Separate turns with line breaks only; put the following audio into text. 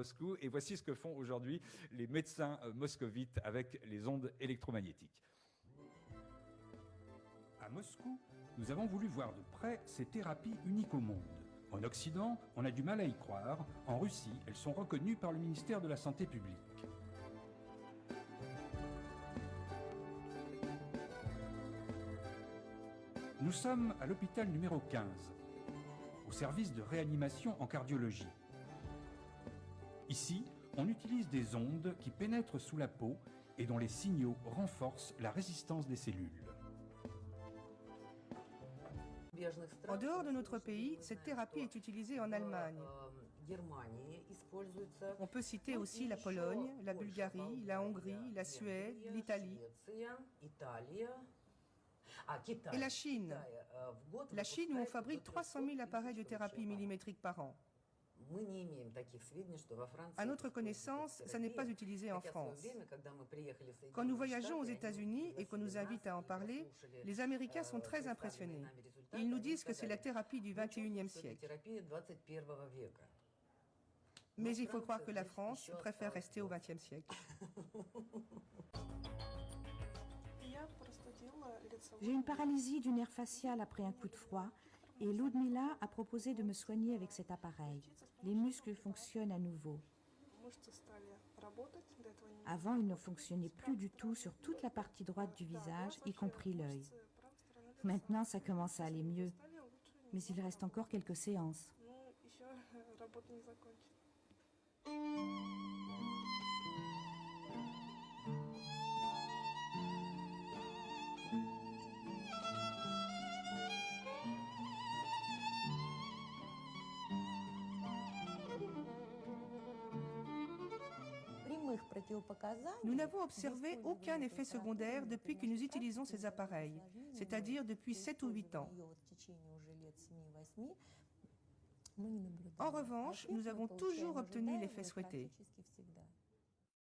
Moscou. Et voici ce que font aujourd'hui les médecins moscovites avec les ondes électromagnétiques.
À Moscou, nous avons voulu voir de près ces thérapies uniques au monde. En Occident, on a du mal à y croire. En Russie, elles sont reconnues par le ministère de la Santé publique. Nous sommes à l'hôpital numéro 15, au service de réanimation en cardiologie. Ici, on utilise des ondes qui pénètrent sous la peau et dont les signaux renforcent la résistance des cellules.
En dehors de notre pays, cette thérapie est utilisée en Allemagne. On peut citer aussi la Pologne, la Bulgarie, la Hongrie, la Suède, l'Italie et la Chine. La Chine où on fabrique 300 000 appareils de thérapie millimétrique par an. À notre connaissance, ça n'est pas utilisé en France. Quand nous voyageons aux États-Unis et qu'on nous invite à en parler, les Américains sont très impressionnés. Ils nous disent que c'est la thérapie du XXIe siècle. Mais il faut croire que la France préfère rester au XXe siècle.
J'ai une paralysie du nerf facial après un coup de froid et Ludmila a proposé de me soigner avec cet appareil. Les muscles fonctionnent à nouveau. Avant, ils ne fonctionnaient plus du tout sur toute la partie droite du visage, y compris l'œil. Maintenant, ça commence à aller mieux, mais il reste encore quelques séances.
Nous n'avons observé aucun effet secondaire depuis que nous utilisons ces appareils, c'est-à-dire depuis 7 ou 8 ans. En revanche, nous avons toujours obtenu l'effet souhaité.